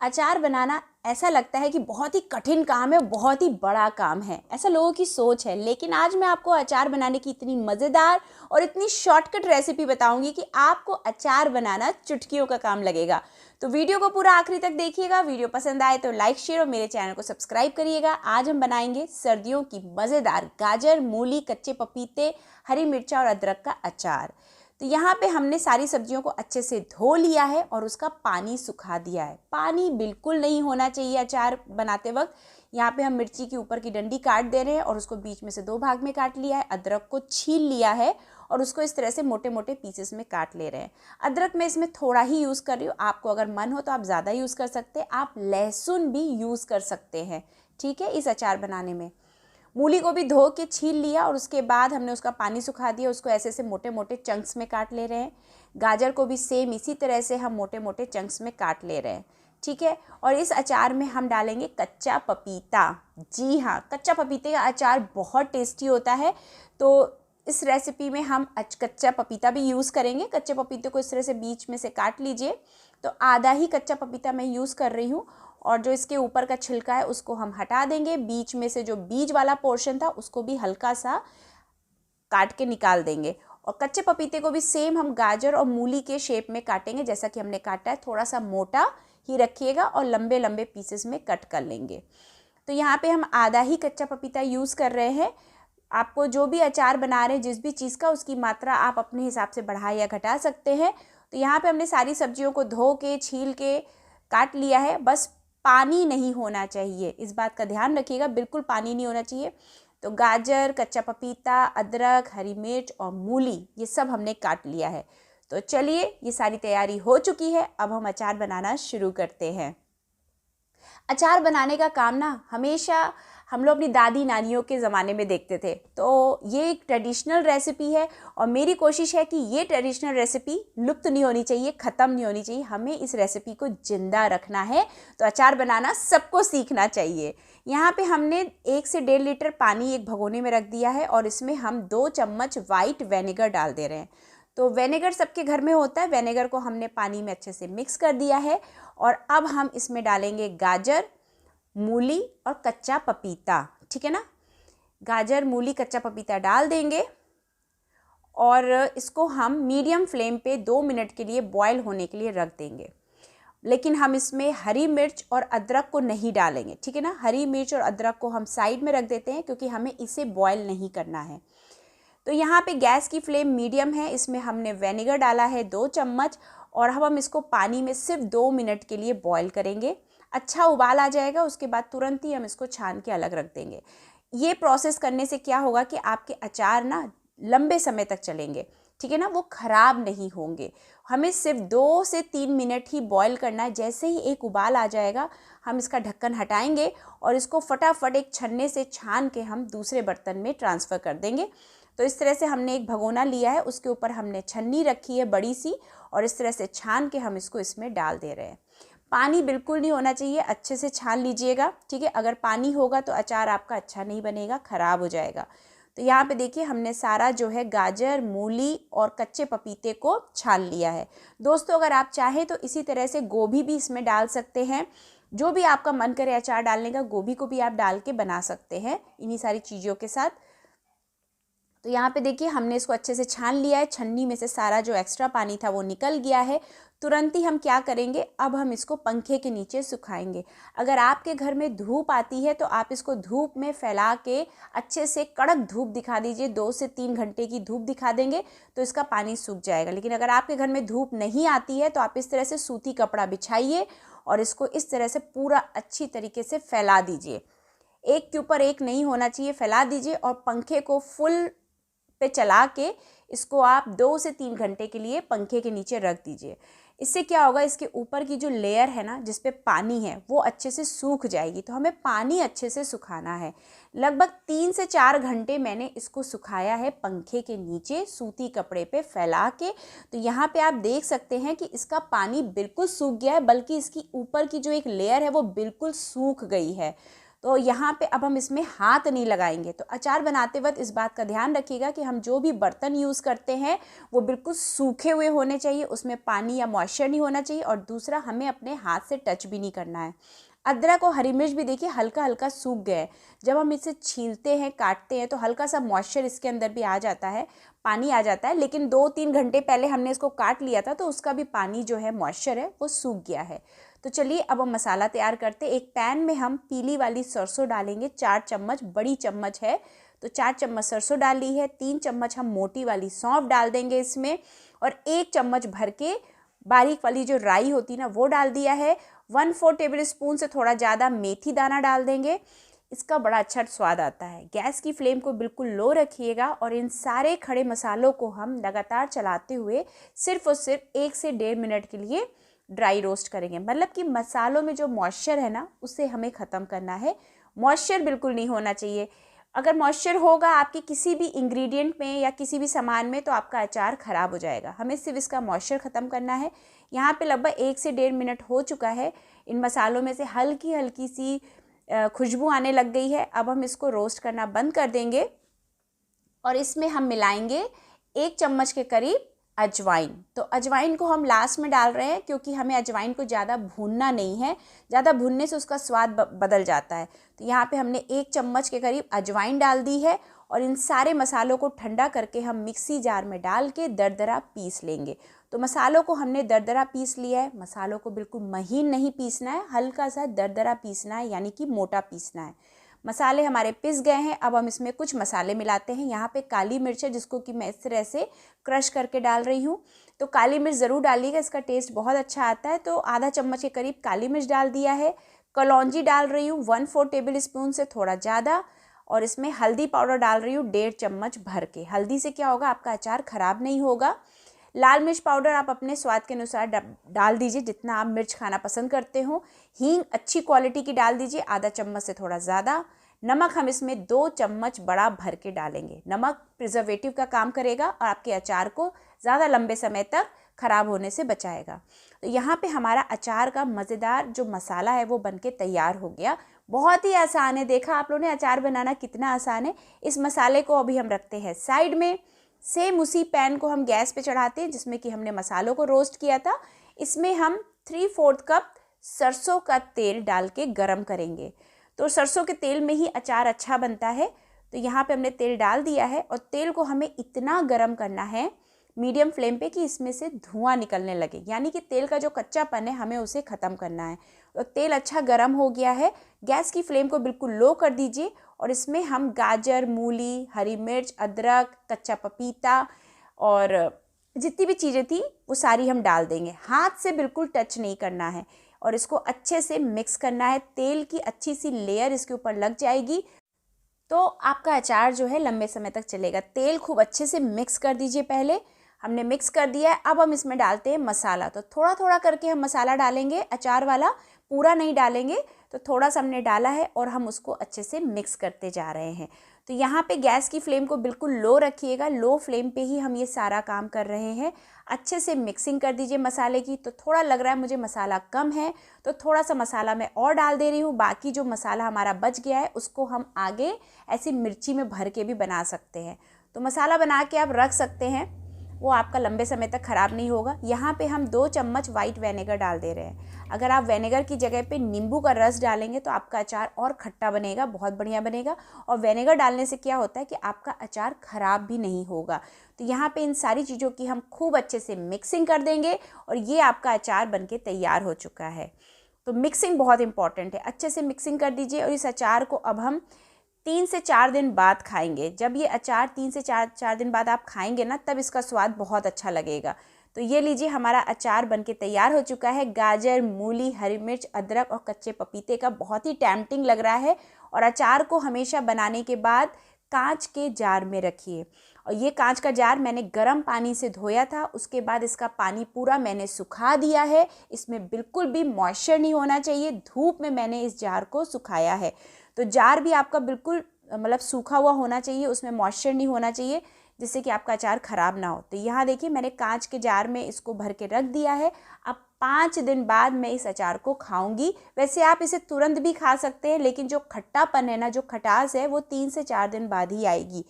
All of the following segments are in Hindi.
अचार बनाना ऐसा लगता है कि बहुत ही कठिन काम है, बहुत ही बड़ा काम है, ऐसा लोगों की सोच है। लेकिन आज मैं आपको अचार बनाने की इतनी मज़ेदार और इतनी शॉर्टकट रेसिपी बताऊंगी कि आपको अचार बनाना चुटकियों का काम लगेगा। तो वीडियो को पूरा आखिरी तक देखिएगा। वीडियो पसंद आए तो लाइक, शेयर और मेरे चैनल को सब्सक्राइब करिएगा। आज हम बनाएंगे सर्दियों की मज़ेदार गाजर, मूली, कच्चे पपीते, हरी मिर्चा और अदरक का अचार। तो यहाँ पे हमने सारी सब्जियों को अच्छे से धो लिया है और उसका पानी सुखा दिया है। पानी बिल्कुल नहीं होना चाहिए अचार बनाते वक्त। यहाँ पे हम मिर्ची की ऊपर की डंडी काट दे रहे हैं और उसको बीच में से 2 भाग में काट लिया है। अदरक को छील लिया है और उसको इस तरह से मोटे मोटे पीसेस में काट ले रहे हैं। अदरक मैं इसमें थोड़ा ही यूज़ कर रही हूँ, आपको अगर मन हो तो आप ज़्यादा यूज़ कर सकते हैं। आप लहसुन भी यूज़ कर सकते हैं, ठीक है, इस अचार बनाने में। मूली को भी धो के छील लिया और उसके बाद हमने उसका पानी सुखा दिया। उसको ऐसे से मोटे मोटे चंक्स में काट ले रहे हैं। गाजर को भी सेम इसी तरह से हम मोटे मोटे चंक्स में काट ले रहे हैं, ठीक है। और इस अचार में हम डालेंगे कच्चा पपीता। जी हाँ, कच्चा पपीते का अचार बहुत टेस्टी होता है। तो इस रेसिपी में हम कच्चा पपीता भी यूज़ करेंगे। कच्चे पपीते को इस तरह से बीच में से काट लीजिए। तो आधा ही कच्चा पपीता मैं यूज़ कर रही हूँ और जो इसके ऊपर का छिलका है उसको हम हटा देंगे। बीच में से जो बीज वाला पोर्शन था उसको भी हल्का सा काट के निकाल देंगे। और कच्चे पपीते को भी सेम हम गाजर और मूली के शेप में काटेंगे जैसा कि हमने काटा है। थोड़ा सा मोटा ही रखिएगा और लंबे लंबे पीसेस में कट कर लेंगे। तो यहाँ पे हम आधा ही कच्चा पपीता यूज़ कर रहे हैं। आपको जो भी अचार बना रहे हैं जिस भी चीज़ का, उसकी मात्रा आप अपने हिसाब से बढ़ा या घटा सकते हैं। तो यहाँ पे हमने सारी सब्जियों को धो के छील के काट लिया है। बस पानी नहीं होना चाहिए, इस बात का ध्यान रखिएगा, बिल्कुल पानी नहीं होना चाहिए। तो गाजर, कच्चा पपीता, अदरक, हरी मिर्च और मूली ये सब हमने काट लिया है। तो चलिए, ये सारी तैयारी हो चुकी है। अब हम अचार बनाना शुरू करते हैं। अचार बनाने का काम ना हमेशा हम लोग अपनी दादी नानियों के ज़माने में देखते थे। तो ये एक ट्रेडिशनल रेसिपी है और मेरी कोशिश है कि ये ट्रेडिशनल रेसिपी लुप्त नहीं होनी चाहिए, ख़त्म नहीं होनी चाहिए। हमें इस रेसिपी को ज़िंदा रखना है। तो अचार बनाना सबको सीखना चाहिए। यहाँ पे हमने 1 से 1.5 लीटर पानी एक भगोने में रख दिया है और इसमें हम 2 चम्मच वाइट विनेगर डाल दे रहे हैं। तो विनेगर सबके घर में होता है। विनेगर को हमने पानी में अच्छे से मिक्स कर दिया है और अब हम इसमें डालेंगे गाजर, मूली और कच्चा पपीता, ठीक है ना। गाजर, मूली, कच्चा पपीता डाल देंगे और इसको हम मीडियम फ्लेम पे 2 मिनट के लिए बॉयल होने के लिए रख देंगे। लेकिन हम इसमें हरी मिर्च और अदरक को नहीं डालेंगे, ठीक है ना। हरी मिर्च और अदरक को हम साइड में रख देते हैं क्योंकि हमें इसे बॉयल नहीं करना है। तो यहाँ पे गैस की फ्लेम मीडियम है। इसमें हमने विनेगर डाला है 2 चम्मच और अब हम इसको पानी में सिर्फ 2 मिनट के लिए बॉयल करेंगे। अच्छा उबाल आ जाएगा, उसके बाद तुरंत ही हम इसको छान के अलग रख देंगे। ये प्रोसेस करने से क्या होगा कि आपके अचार ना लंबे समय तक चलेंगे, ठीक है ना, वो ख़राब नहीं होंगे। हमें सिर्फ 2 से 3 मिनट ही बॉयल करना है। जैसे ही एक उबाल आ जाएगा हम इसका ढक्कन हटाएंगे और इसको फटाफट एक छन्ने से छान के हम दूसरे बर्तन में ट्रांसफ़र कर देंगे। तो इस तरह से हमने एक भगोना लिया है, उसके ऊपर हमने छन्नी रखी है बड़ी सी और इस तरह से छान के हम इसको इसमें डाल दे रहे हैं। पानी बिल्कुल नहीं होना चाहिए, अच्छे से छान लीजिएगा, ठीक है। अगर पानी होगा तो अचार आपका अच्छा नहीं बनेगा, ख़राब हो जाएगा। तो यहाँ पे देखिए हमने सारा जो है गाजर, मूली और कच्चे पपीते को छान लिया है। दोस्तों, अगर आप चाहें तो इसी तरह से गोभी भी इसमें डाल सकते हैं। जो भी आपका मन करे अचार डालने का, गोभी को भी आप डाल के बना सकते हैं इन्हीं सारी चीज़ों के साथ। तो यहाँ पे देखिए हमने इसको अच्छे से छान लिया है। छन्नी में से सारा जो एक्स्ट्रा पानी था वो निकल गया है। तुरंत ही हम क्या करेंगे, अब हम इसको पंखे के नीचे सुखाएंगे। अगर आपके घर में धूप आती है तो आप इसको धूप में फैला के अच्छे से कड़क धूप दिखा दीजिए। 2 से 3 घंटे की धूप दिखा देंगे तो इसका पानी सूख जाएगा। लेकिन अगर आपके घर में धूप नहीं आती है तो आप इस तरह से सूती कपड़ा बिछाइए और इसको इस तरह से पूरा अच्छी तरीके से फैला दीजिए। एक के ऊपर एक नहीं होना चाहिए, फैला दीजिए और पंखे को फुल पे चला के इसको आप 2 से 3 घंटे के लिए पंखे के नीचे रख दीजिए। इससे क्या होगा, इसके ऊपर की जो लेयर है ना जिस पे पानी है वो अच्छे से सूख जाएगी। तो हमें पानी अच्छे से सुखाना है। लगभग 3 से 4 घंटे मैंने इसको सुखाया है पंखे के नीचे सूती कपड़े पे फैला के। तो यहाँ पे आप देख सकते हैं कि इसका पानी बिल्कुल सूख गया है, बल्कि इसकी ऊपर की जो एक लेयर है वो बिल्कुल सूख गई है। तो यहाँ पे अब हम इसमें हाथ नहीं लगाएंगे। तो अचार बनाते वक्त इस बात का ध्यान रखिएगा कि हम जो भी बर्तन यूज़ करते हैं वो बिल्कुल सूखे हुए होने चाहिए, उसमें पानी या मॉइस्चर नहीं होना चाहिए, और दूसरा हमें अपने हाथ से टच भी नहीं करना है। अदरक और हरी मिर्च भी देखिए हल्का हल्का सूख गए हैं। जब हम इसे छीलते हैं, काटते हैं, तो हल्का सा मॉइस्चर इसके अंदर भी आ जाता है, पानी आ जाता है, लेकिन 2-3 घंटे पहले हमने इसको काट लिया था तो उसका भी पानी जो है, मॉइस्चर है, वो सूख गया है। तो चलिए अब हम मसाला तैयार करते हैं। एक पैन में हम पीली वाली सरसों डालेंगे, 4 चम्मच, बड़ी चम्मच है तो 4 चम्मच सरसों डाल ली है। 3 चम्मच हम मोटी वाली सौंफ डाल देंगे इसमें, और 1 चम्मच भर के बारीक वाली जो राई होती है ना, वो डाल दिया है। 1/4 टेबल स्पून से थोड़ा ज़्यादा मेथी दाना डाल देंगे, इसका बड़ा अच्छा स्वाद आता है। गैस की फ्लेम को बिल्कुल लो रखिएगा और इन सारे खड़े मसालों को हम लगातार चलाते हुए सिर्फ और सिर्फ 1 से 1.5 मिनट के लिए ड्राई रोस्ट करेंगे। मतलब कि मसालों में जो मॉइस्चर है ना, उसे हमें ख़त्म करना है। मॉइस्चर बिल्कुल नहीं होना चाहिए। अगर मॉइस्चर होगा आपके किसी भी इंग्रेडिएंट में या किसी भी सामान में तो आपका अचार ख़राब हो जाएगा। हमें सिर्फ इसका मॉइस्चर ख़त्म करना है। यहाँ पे लगभग 1 से 1.5 मिनट हो चुका है। इन मसालों में से हल्की हल्की सी खुशबू आने लग गई है। अब हम इसको रोस्ट करना बंद कर देंगे और इसमें हम मिलाएंगे 1 चम्मच के करीब अजवाइन। तो अजवाइन को हम लास्ट में डाल रहे हैं क्योंकि हमें अजवाइन को ज़्यादा भूनना नहीं है, ज़्यादा भूनने से उसका स्वाद बदल जाता है। तो यहाँ पे हमने 1 चम्मच के करीब अजवाइन डाल दी है और इन सारे मसालों को ठंडा करके हम मिक्सी जार में डाल के दरदरा पीस लेंगे। तो मसालों को हमने दरदरा पीस लिया है। मसालों को बिल्कुल महीन नहीं पीसना है, हल्का सा दरदरा पीसना है, यानी कि मोटा पीसना है। मसाले हमारे पिस गए हैं। अब हम इसमें कुछ मसाले मिलाते हैं। यहाँ पे काली मिर्च है जिसको कि मैं इस तरह से क्रश करके डाल रही हूँ। तो काली मिर्च ज़रूर डालिएगा, इसका टेस्ट बहुत अच्छा आता है। तो आधा चम्मच के करीब काली मिर्च डाल दिया है। कलौंजी डाल रही हूँ 1/4 टेबल स्पून से थोड़ा ज़्यादा, और इसमें हल्दी पाउडर डाल रही हूँ 1.5 चम्मच भर के। हल्दी से क्या होगा, आपका अचार ख़राब नहीं होगा। लाल मिर्च पाउडर आप अपने स्वाद के अनुसार डाल दीजिए, जितना आप मिर्च खाना पसंद करते हो। हींग अच्छी क्वालिटी की डाल दीजिए, आधा चम्मच से थोड़ा ज़्यादा। नमक हम इसमें 2 चम्मच बड़ा भर के डालेंगे। नमक प्रिजर्वेटिव का काम करेगा और आपके अचार को ज़्यादा लंबे समय तक ख़राब होने से बचाएगा। तो यहाँ पे हमारा अचार का मज़ेदार जो मसाला है वो बनके तैयार हो गया। बहुत ही आसान है, देखा आप लोगों ने अचार बनाना कितना आसान है। इस मसाले को अभी हम रखते हैं साइड में। सेम उसी पैन को हम गैस पे चढ़ाते हैं जिसमें कि हमने मसालों को रोस्ट किया था। इसमें हम 3/4 कप सरसों का तेल डाल के गरम करेंगे। तो सरसों के तेल में ही अचार अच्छा बनता है। तो यहाँ पे हमने तेल डाल दिया है और तेल को हमें इतना गरम करना है मीडियम फ्लेम पे कि इसमें से धुआं निकलने लगे, यानी कि तेल का जो कच्चापन है हमें उसे ख़त्म करना है। तो तेल अच्छा गरम हो गया है। गैस की फ्लेम को बिल्कुल लो कर दीजिए और इसमें हम गाजर, मूली, हरी मिर्च, अदरक, कच्चा पपीता और जितनी भी चीज़ें थी वो सारी हम डाल देंगे। हाथ से बिल्कुल टच नहीं करना है और इसको अच्छे से मिक्स करना है। तेल की अच्छी सी लेयर इसके ऊपर लग जाएगी तो आपका अचार जो है लंबे समय तक चलेगा। तेल खूब अच्छे से मिक्स कर दीजिए। पहले हमने मिक्स कर दिया है। अब हम इसमें डालते हैं मसाला। तो थोड़ा थोड़ा करके हम मसाला डालेंगे, अचार वाला पूरा नहीं डालेंगे। तो थोड़ा सा हमने डाला है और हम उसको अच्छे से मिक्स करते जा रहे हैं। तो यहाँ पे गैस की फ्लेम को बिल्कुल लो रखिएगा, लो फ्लेम पे ही हम ये सारा काम कर रहे हैं। अच्छे से मिक्सिंग कर दीजिए मसाले की। तो थोड़ा लग रहा है मुझे मसाला कम है तो थोड़ा सा मसाला मैं और डाल दे रही हूँ। बाकी जो मसाला हमारा बच गया है उसको हम आगे ऐसी मिर्ची में भर के भी बना सकते हैं। तो मसाला बना के आप रख सकते हैं, वो आपका लंबे समय तक ख़राब नहीं होगा। यहाँ पे हम 2 चम्मच वाइट विनेगर डाल दे रहे हैं। अगर आप विनेगर की जगह पे नींबू का रस डालेंगे तो आपका अचार और खट्टा बनेगा, बहुत बढ़िया बनेगा। और विनेगर डालने से क्या होता है कि आपका अचार ख़राब भी नहीं होगा। तो यहाँ पे इन सारी चीज़ों की हम खूब अच्छे से मिक्सिंग कर देंगे और ये आपका अचार बनके तैयार हो चुका है। तो मिक्सिंग बहुत इंपॉर्टेंट है, अच्छे से मिक्सिंग कर दीजिए। और इस अचार को अब हम 3 से 4 दिन बाद खाएंगे। जब ये अचार 3 से 4 दिन बाद आप खाएंगे ना, तब इसका स्वाद बहुत अच्छा लगेगा। तो ये लीजिए, हमारा अचार बनके तैयार हो चुका है। गाजर, मूली, हरी मिर्च, अदरक और कच्चे पपीते का बहुत ही टेम्पटिंग लग रहा है। और अचार को हमेशा बनाने के बाद कांच के जार में रखिए। और ये कांच का जार मैंने गर्म पानी से धोया था, उसके बाद इसका पानी पूरा मैंने सुखा दिया है। इसमें बिल्कुल भी मॉइस्चर नहीं होना चाहिए। धूप में मैंने इस जार को सुखाया है। तो जार भी आपका बिल्कुल मतलब सूखा हुआ होना चाहिए, उसमें मॉइस्चर नहीं होना चाहिए, जिससे कि आपका अचार ख़राब ना हो। तो यहाँ देखिए, मैंने कांच के जार में इसको भर के रख दिया है। अब 5 दिन बाद मैं इस अचार को खाऊंगी। वैसे आप इसे तुरंत भी खा सकते हैं, लेकिन जो खट्टापन है ना, जो खटास है, वो 3 से 4 दिन बाद ही आएगी।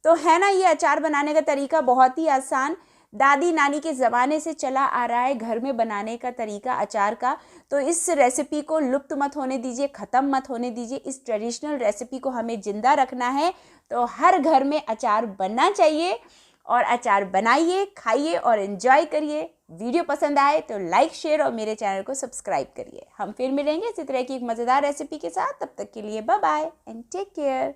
तो है ना, ये अचार बनाने का तरीका बहुत ही आसान, दादी नानी के ज़माने से चला आ रहा है घर में बनाने का तरीका अचार का। तो इस रेसिपी को लुप्त मत होने दीजिए, ख़त्म मत होने दीजिए। इस ट्रेडिशनल रेसिपी को हमें ज़िंदा रखना है। तो हर घर में अचार बनना चाहिए, और अचार बनाइए, खाइए और एंजॉय करिए। वीडियो पसंद आए तो लाइक, शेयर और मेरे चैनल को सब्सक्राइब करिए। हम फिर मिलेंगे इसी तरह की एक मज़ेदार रेसिपी के साथ। तब तक के लिए bye bye and take care.